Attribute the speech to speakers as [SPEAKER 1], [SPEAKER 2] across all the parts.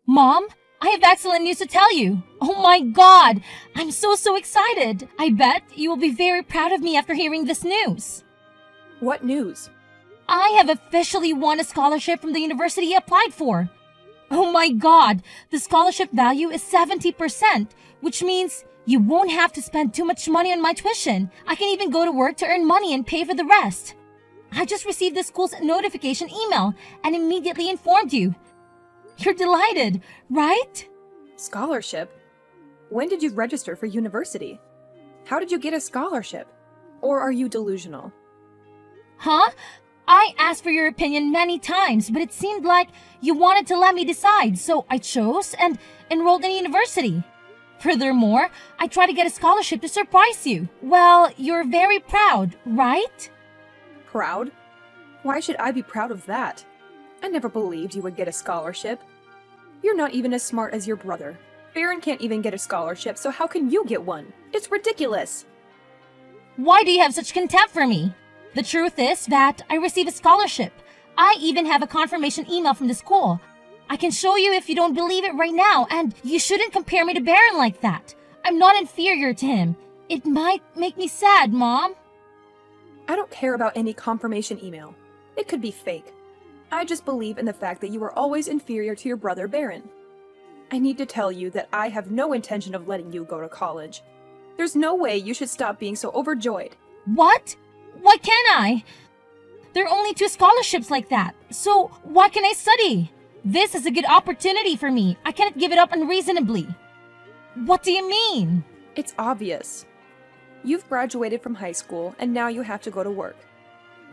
[SPEAKER 1] Mom, I have excellent news to tell you. Oh my god, I'm so excited. I bet you will be very proud of me after hearing this news.
[SPEAKER 2] What news?
[SPEAKER 1] I have officially won a scholarship from the university I applied for. Oh my god, the scholarship value is 70%, which means you won't have to spend too much money on my tuition. I can even go to work to earn money and pay for the rest. I just received the school's notification email and immediately informed you. You're delighted, right?
[SPEAKER 2] Scholarship? When did you register for university? How did you get a scholarship? Or are you delusional?
[SPEAKER 1] Huh? I asked for your opinion many times, but it seemed like you wanted to let me decide, so I chose and enrolled in university. Furthermore, I tried to get a scholarship to surprise you. Well, you're very proud, right?
[SPEAKER 2] Proud? Why should I be proud of that? I never believed you would get a scholarship. You're not even as smart as your brother. Baron can't even get a scholarship, so how can you get one? It's ridiculous.
[SPEAKER 1] Why do you have such contempt for me? The truth is that I received a scholarship. I even have a confirmation email from the school. I can show you if you don't believe it right now, and you shouldn't compare me to Baron like that. I'm not inferior to him. It might make me sad, Mom.
[SPEAKER 2] I don't care about any confirmation email. It could be fake. I just believe in the fact that you are always inferior to your brother Baron. I need to tell you that I have no intention of letting you go to college. There's no way you should stop being so overjoyed.
[SPEAKER 1] What? Why can't I? There are only 2 scholarships like that, so why can I study? This is a good opportunity for me. I cannot give it up unreasonably. What do you mean?
[SPEAKER 2] It's obvious. You've graduated from high school and now you have to go to work.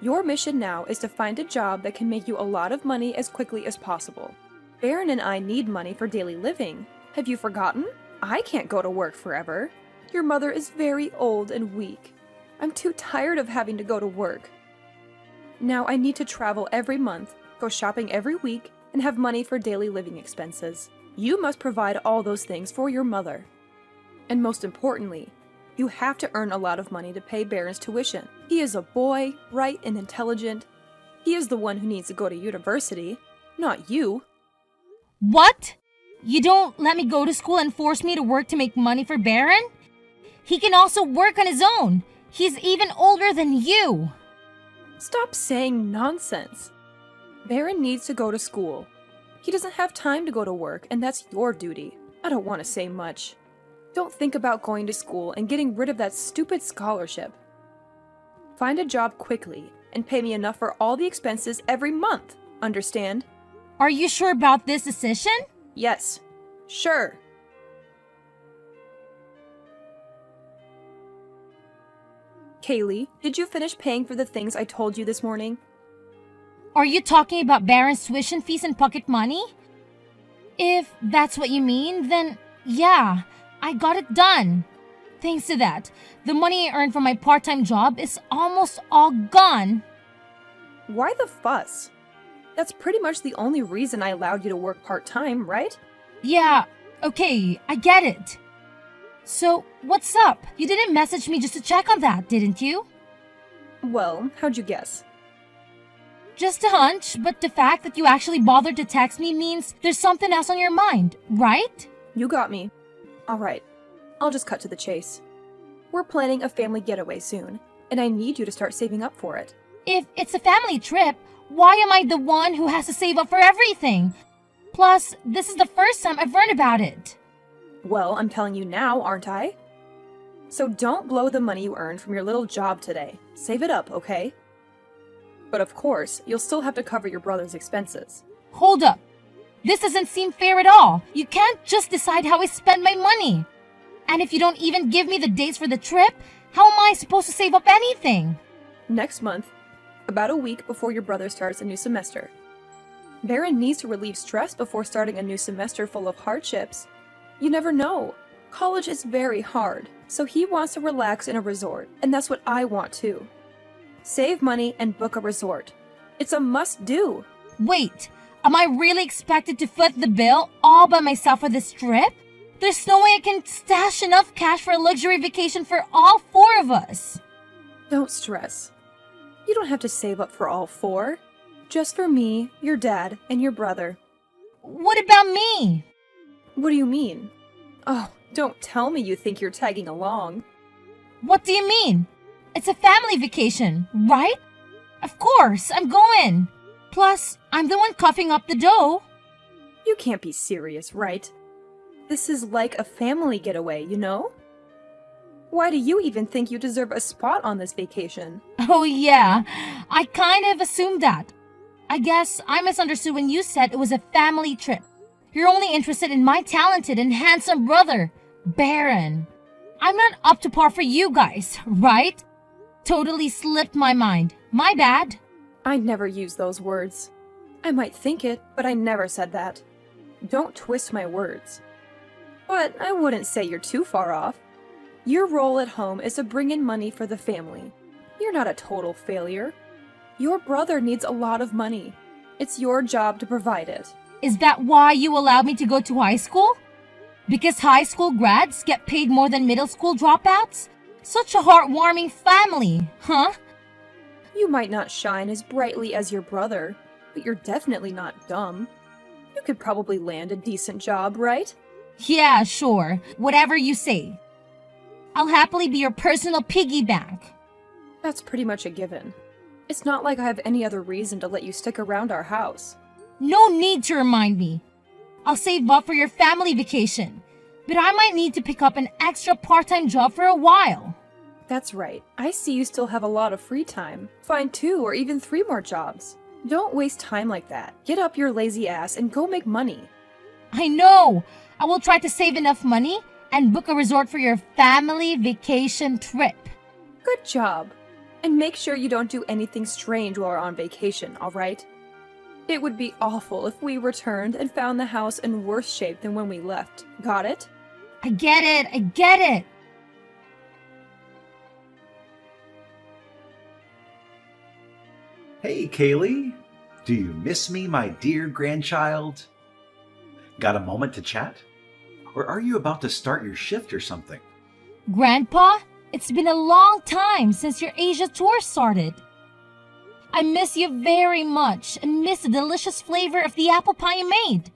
[SPEAKER 2] Your mission now is to find a job that can make you a lot of money as quickly as possible. Baron and I need money for daily living. Have you forgotten? I can't go to work forever. Your mother is very old and weak. I'm too tired of having to go to work. Now I need to travel every month, go shopping every week, and have money for daily living expenses. You must provide all those things for your mother. And most importantly, you have to earn a lot of money to pay Baron's tuition. He is a boy, bright and intelligent. He is the one who needs to go to university, not you.
[SPEAKER 1] What? You don't let me go to school and force me to work to make money for Baron? He can also work on his own. He's even older than you.
[SPEAKER 2] Stop saying nonsense. Baron needs to go to school. He doesn't have time to go to work, and that's your duty. I don't want to say much. Don't think about going to school and getting rid of that stupid scholarship. Find a job quickly and pay me enough for all the expenses every month. Understand?
[SPEAKER 1] Are you sure about this decision?
[SPEAKER 2] Yes. Sure. Kaylee, did you finish paying for the things I told you this morning?
[SPEAKER 1] Are you talking about Baron's tuition fees and pocket money? If that's what you mean, then yeah, I got it done. Thanks to that, the money I earned from my part-time job is almost all gone.
[SPEAKER 2] Why the fuss? That's pretty much the only reason I allowed you to work part-time, right?
[SPEAKER 1] Yeah, okay, I get it. So, what's up? You didn't message me just to check on that, didn't you?
[SPEAKER 2] Well, how'd you guess?
[SPEAKER 1] Just a hunch, but the fact that you actually bothered to text me means there's something else on your mind, right?
[SPEAKER 2] You got me. Alright, I'll just cut to the chase. We're planning a family getaway soon, and I need you to start saving up for it.
[SPEAKER 1] If it's a family trip, why am I the one who has to save up for everything? Plus, this is the first time I've learned about it.
[SPEAKER 2] Well, I'm telling you now, aren't I? So don't blow the money you earned from your little job today. Save it up, okay? But of course, you'll still have to cover your brother's expenses.
[SPEAKER 1] Hold up. This doesn't seem fair at all. You can't just decide how I spend my money. And if you don't even give me the dates for the trip, how am I supposed to save up anything?
[SPEAKER 2] Next month, about a week before your brother starts a new semester. Baron needs to relieve stress before starting a new semester full of hardships. You never know. College is very hard, so he wants to relax in a resort, and that's what I want too. Save money and book a resort. It's a must-do.
[SPEAKER 1] Wait, am I really expected to foot the bill all by myself for this trip? There's no way I can stash enough cash for a luxury vacation for all 4 of us.
[SPEAKER 2] Don't stress. You don't have to save up for all 4. Just for me, your dad, and your brother.
[SPEAKER 1] What about me?
[SPEAKER 2] What do you mean? Oh, don't tell me you think you're tagging along.
[SPEAKER 1] What do you mean? It's a family vacation, right? Of course, I'm going. Plus, I'm the one coughing up the dough.
[SPEAKER 2] You can't be serious, right? This is like a family getaway, you know? Why do you even think you deserve a spot on this vacation?
[SPEAKER 1] Oh yeah, I kind of assumed that. I guess I misunderstood when you said it was a family trip. You're only interested in my talented and handsome brother, Baron. I'm not up to par for you guys, right? Totally slipped my mind. My bad.
[SPEAKER 2] I never use those words. I might think it, but I never said that. Don't twist my words. But I wouldn't say you're too far off. Your role at home is to bring in money for the family. You're not a total failure. Your brother needs a lot of money. It's your job to provide it.
[SPEAKER 1] Is that why you allowed me to go to high school? Because high school grads get paid more than middle school dropouts? Such a heartwarming family, huh?
[SPEAKER 2] You might not shine as brightly as your brother, but you're definitely not dumb. You could probably land a decent job, right?
[SPEAKER 1] Yeah, sure. Whatever you say. I'll happily be your personal piggy bank.
[SPEAKER 2] That's pretty much a given. It's not like I have any other reason to let you stick around our house.
[SPEAKER 1] No need to remind me. I'll save up for your family vacation, but I might need to pick up an extra part-time job for a while.
[SPEAKER 2] That's right. I see you still have a lot of free time. Find 2 or even 3 more jobs. Don't waste time like that. Get up your lazy ass and go make money.
[SPEAKER 1] I know. I will try to save enough money and book a resort for your family vacation trip.
[SPEAKER 2] Good job. And make sure you don't do anything strange while we're on vacation, alright? It would be awful if we returned and found the house in worse shape than when we left. Got it?
[SPEAKER 1] I get it. I get it.
[SPEAKER 3] Hey, Kaylee. Do you miss me, my dear grandchild? Got a moment to chat? Or are you about to start your shift or something?
[SPEAKER 1] Grandpa, it's been a long time since your Asia tour started. I miss you very much and miss the delicious flavor of the apple pie you made.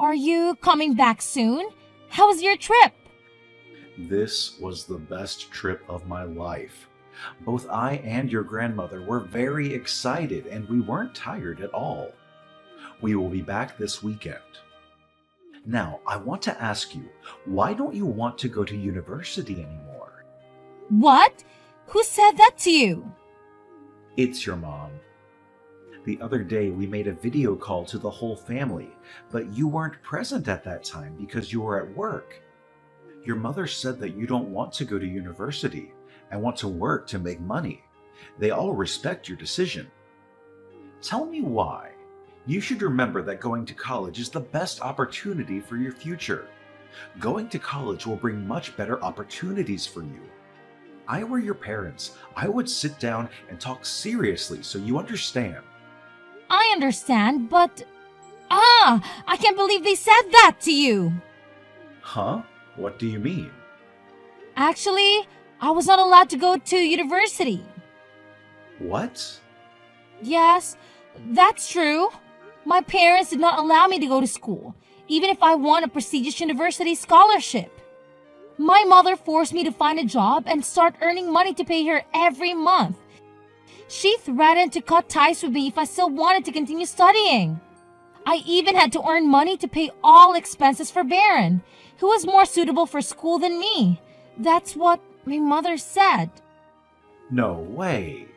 [SPEAKER 1] Are you coming back soon? How was your trip?
[SPEAKER 3] This was the best trip of my life. Both I and your grandmother were very excited and we weren't tired at all. We will be back this weekend. Now, I want to ask you, why don't you want to go to university anymore?
[SPEAKER 1] What? Who said that to you?
[SPEAKER 3] It's your mom. The other day we made a video call to the whole family, but you weren't present at that time because you were at work. Your mother said that you don't want to go to university and want to work to make money. They all respect your decision. Tell me why. You should remember that going to college is the best opportunity for your future. Going to college will bring much better opportunities for you. I were your parents, I would sit down and talk seriously so you understand.
[SPEAKER 1] I understand, but... I can't believe they said that to you.
[SPEAKER 3] Huh? What do you mean?
[SPEAKER 1] Actually, I was not allowed to go to university.
[SPEAKER 3] What?
[SPEAKER 1] Yes, that's true. My parents did not allow me to go to school, even if I won a prestigious university scholarship. My mother forced me to find a job and start earning money to pay her every month. She threatened to cut ties with me if I still wanted to continue studying. I even had to earn money to pay all expenses for Baron, who was more suitable for school than me. That's what my mother said.
[SPEAKER 3] No way.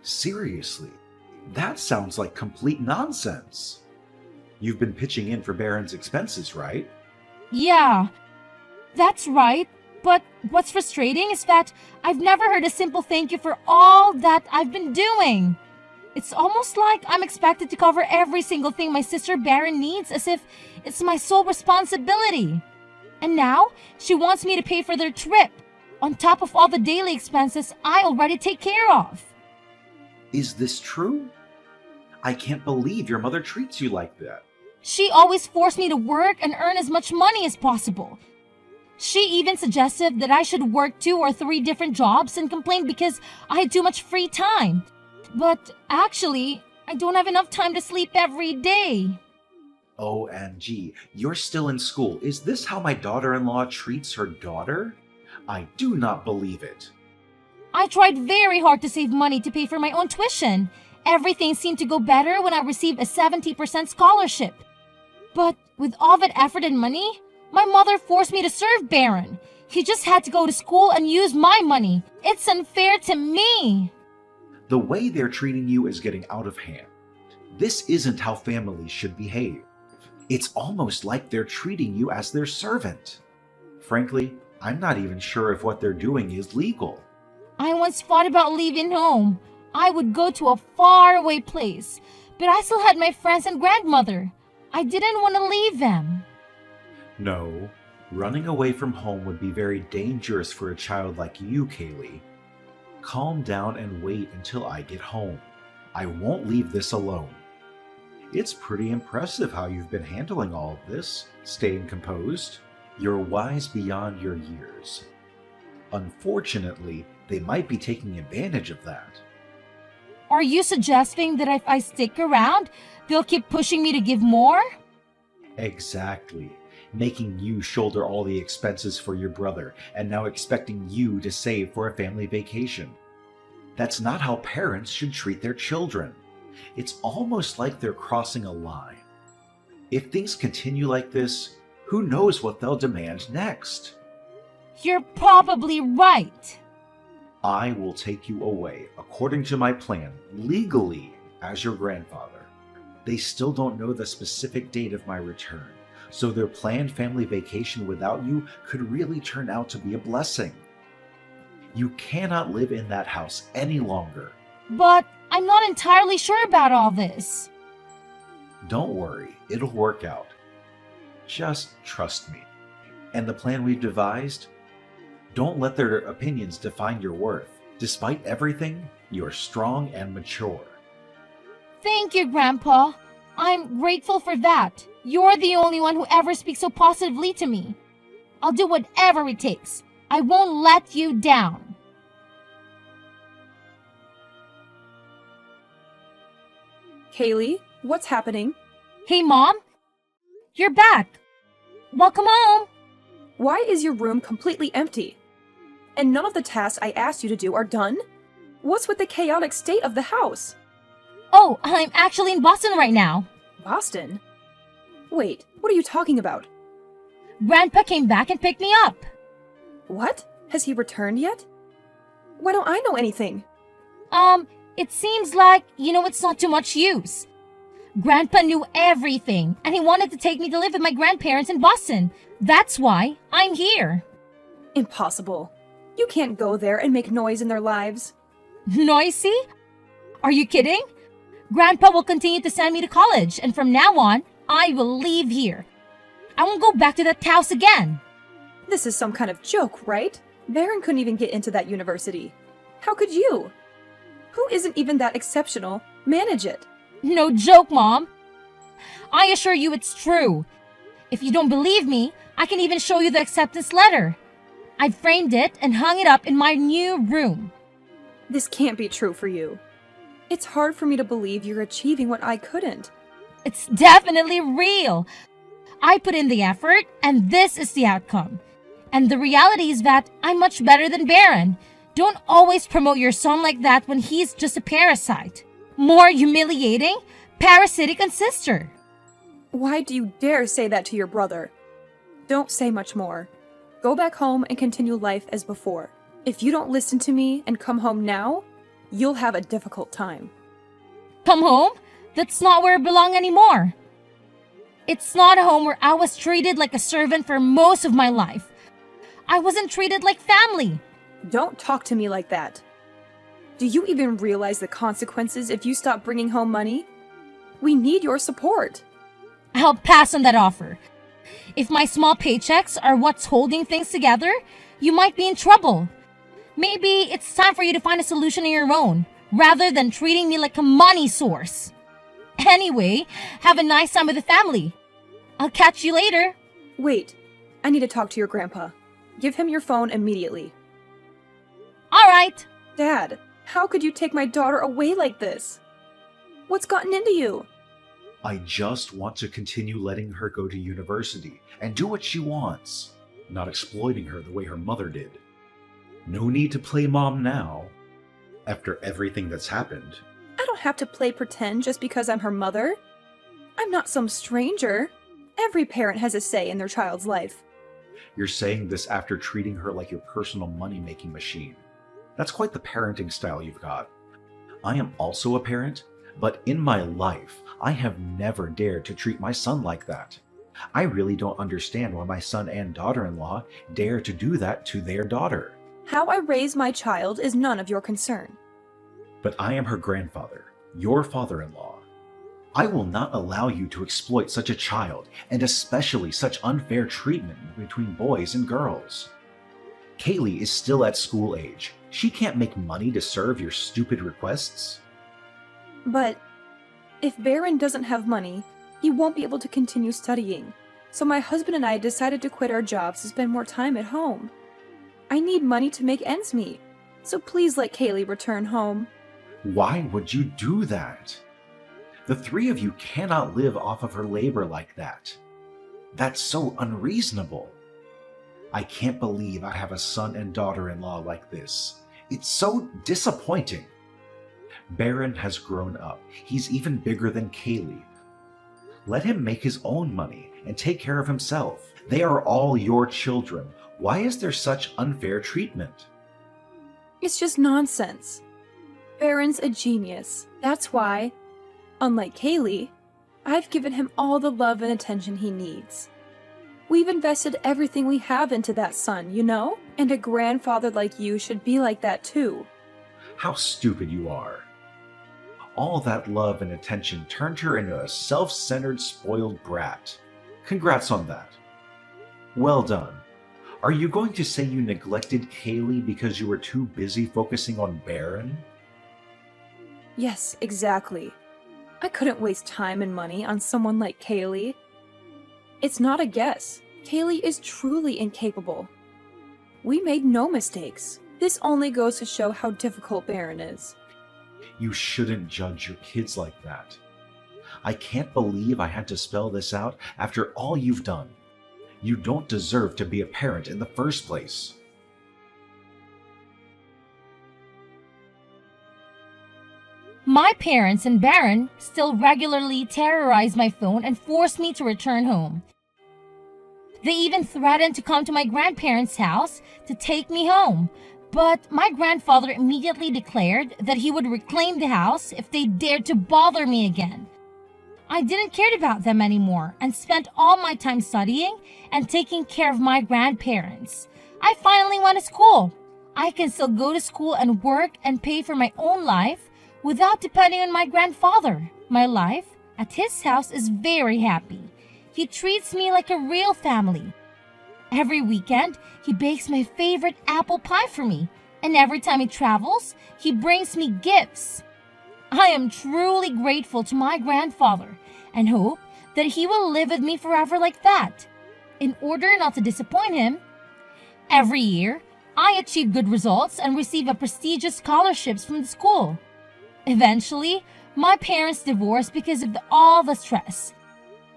[SPEAKER 3] Seriously, that sounds like complete nonsense. You've been pitching in for Baron's expenses, right?
[SPEAKER 1] Yeah, that's right. But what's frustrating is that I've never heard a simple thank you for all that I've been doing. It's almost like I'm expected to cover every single thing my sister Baron needs as if it's my sole responsibility. And now she wants me to pay for their trip, on top of all the daily expenses I already take care of.
[SPEAKER 3] Is this true? I can't believe your mother treats you like that.
[SPEAKER 1] She always forced me to work and earn as much money as possible. She even suggested that I should work 2 or 3 different jobs and complained because I had too much free time. But actually, I don't have enough time to sleep every day.
[SPEAKER 3] OMG, you're still in school. Is this how my daughter-in-law treats her daughter? I do not believe it.
[SPEAKER 1] I tried very hard to save money to pay for my own tuition. Everything seemed to go better when I received a 70% scholarship. But with all that effort and money, my mother forced me to serve Baron. He just had to go to school and use my money. It's unfair to me.
[SPEAKER 3] The way they're treating you is getting out of hand. This isn't how families should behave. It's almost like they're treating you as their servant. Frankly, I'm not even sure if what they're doing is legal.
[SPEAKER 1] I once thought about leaving home. I would go to a faraway place, but I still had my friends and grandmother. I didn't want to leave them.
[SPEAKER 3] No, running away from home would be very dangerous for a child like you, Kaylee. Calm down and wait until I get home. I won't leave this alone. It's pretty impressive how you've been handling all of this, staying composed. You're wise beyond your years. Unfortunately, they might be taking advantage of that.
[SPEAKER 1] Are you suggesting that if I stick around, they'll keep pushing me to give more?
[SPEAKER 3] Exactly. Making you shoulder all the expenses for your brother and now expecting you to save for a family vacation. That's not how parents should treat their children. It's almost like they're crossing a line. If things continue like this, who knows what they'll demand next?
[SPEAKER 1] You're probably right.
[SPEAKER 3] I will take you away, according to my plan, legally, as your grandfather. They still don't know the specific date of my return, so their planned family vacation without you could really turn out to be a blessing. You cannot live in that house any longer.
[SPEAKER 1] But I'm not entirely sure about all this.
[SPEAKER 3] Don't worry, it'll work out. Just trust me. And the plan we've devised? Don't let their opinions define your worth. Despite everything, you're strong and mature.
[SPEAKER 1] Thank you, Grandpa. I'm grateful for that. You're the only one who ever speaks so positively to me. I'll do whatever it takes. I won't let you down.
[SPEAKER 2] Kaylee, what's happening?
[SPEAKER 1] Hey, Mom. You're back. Welcome home.
[SPEAKER 2] Why is your room completely empty? And none of the tasks I asked you to do are done? What's with the chaotic state of the house?
[SPEAKER 1] Oh, I'm actually in Boston right now.
[SPEAKER 2] Boston? Wait, what are you talking about?
[SPEAKER 1] Grandpa came back and picked me up.
[SPEAKER 2] What? Has he returned yet? Why don't I know anything?
[SPEAKER 1] It seems like, it's not too much use. Grandpa knew everything, and he wanted to take me to live with my grandparents in Boston. That's why I'm here.
[SPEAKER 2] Impossible. You can't go there and make noise in their lives.
[SPEAKER 1] Noisy? Are you kidding? Grandpa will continue to send me to college, and from now on, I will leave here. I won't go back to that house again.
[SPEAKER 2] This is some kind of joke, right? Baron couldn't even get into that university. How could you? Who isn't even that exceptional manage it?
[SPEAKER 1] No joke, Mom. I assure you it's true. If you don't believe me, I can even show you the acceptance letter. I framed it and hung it up in my new room.
[SPEAKER 2] This can't be true for you. It's hard for me to believe you're achieving what I couldn't.
[SPEAKER 1] It's definitely real. I put in the effort, and this is the outcome. And the reality is that I'm much better than Baron. Don't always promote your son like that when he's just a parasite. More humiliating, parasitic and sister.
[SPEAKER 2] Why do you dare say that to your brother? Don't say much more. Go back home and continue life as before. If you don't listen to me and come home now, you'll have a difficult time.
[SPEAKER 1] Come home? That's not where I belong anymore. It's not a home where I was treated like a servant for most of my life. I wasn't treated like family.
[SPEAKER 2] Don't talk to me like that. Do you even realize the consequences if you stop bringing home money? We need your support.
[SPEAKER 1] I'll pass on that offer. If my small paychecks are what's holding things together, you might be in trouble. Maybe it's time for you to find a solution on your own, rather than treating me like a money source. Anyway, have a nice time with the family. I'll catch you later.
[SPEAKER 2] Wait, I need to talk to your grandpa. Give him your phone immediately.
[SPEAKER 1] All right.
[SPEAKER 2] Dad, how could you take my daughter away like this? What's gotten into you?
[SPEAKER 3] I just want to continue letting her go to university and do what she wants, not exploiting her the way her mother did. No need to play mom now. After everything that's happened,
[SPEAKER 2] I don't have to play pretend just because I'm her mother. I'm not some stranger. Every parent has a say in their child's life.
[SPEAKER 3] you're saying this after treating her like your personal money-making machine. That's quite the parenting style you've got. I am also a parent, but in my life, I have never dared to treat my son like that. I really don't understand why my son and daughter-in-law dare to do that to their daughter.
[SPEAKER 2] How I raise my child is none of your concern.
[SPEAKER 3] But I am her grandfather, your father-in-law. I will not allow you to exploit such a child, and especially such unfair treatment between boys and girls. Kaylee is still at school age. She can't make money to serve your stupid requests.
[SPEAKER 2] But if Baron doesn't have money, he won't be able to continue studying. So my husband and I decided to quit our jobs to spend more time at home. I need money to make ends meet. So please let Kaylee return home.
[SPEAKER 3] Why would you do that? The three of you cannot live off of her labor like that. That's so unreasonable. I can't believe I have a son and daughter-in-law like this. It's so disappointing. Baron has grown up. He's even bigger than Kaylee. Let him make his own money and take care of himself. They are all your children. Why is there such unfair treatment?
[SPEAKER 2] It's just nonsense. Baron's a genius. That's why, unlike Kaylee, I've given him all the love and attention he needs. We've invested everything we have into that son, you know? And a grandfather like you should be like that too.
[SPEAKER 3] How stupid you are. All that love and attention turned her into a self-centered, spoiled brat. Congrats on that. Well done. Are you going to say you neglected Kaylee because you were too busy focusing on Baron?
[SPEAKER 2] Yes, exactly. I couldn't waste time and money on someone like Kaylee. It's not a guess. Kaylee is truly incapable. We made no mistakes. This only goes to show how difficult Baron is.
[SPEAKER 3] You shouldn't judge your kids like that. I can't believe I had to spell this out after all you've done. You don't deserve to be a parent in the first place.
[SPEAKER 1] My parents and Baron still regularly terrorize my phone and force me to return home. They even threatened to come to my grandparents' house to take me home, but my grandfather immediately declared that he would reclaim the house if they dared to bother me again. I didn't care about them anymore and spent all my time studying and taking care of my grandparents. I finally went to school. I can still go to school and work and pay for my own life without depending on my grandfather. My life at his house is very happy. He treats me like a real family. Every weekend, he bakes my favorite apple pie for me, and every time he travels, he brings me gifts. I am truly grateful to my grandfather and hope that he will live with me forever like that. In order not to disappoint him, every year, I achieve good results and receive a prestigious scholarships from the school. Eventually, my parents divorced because of all the stress.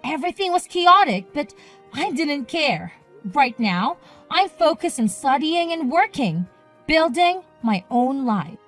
[SPEAKER 1] Everything was chaotic, but I didn't care. Right now, I'm focused on studying and working, building my own life.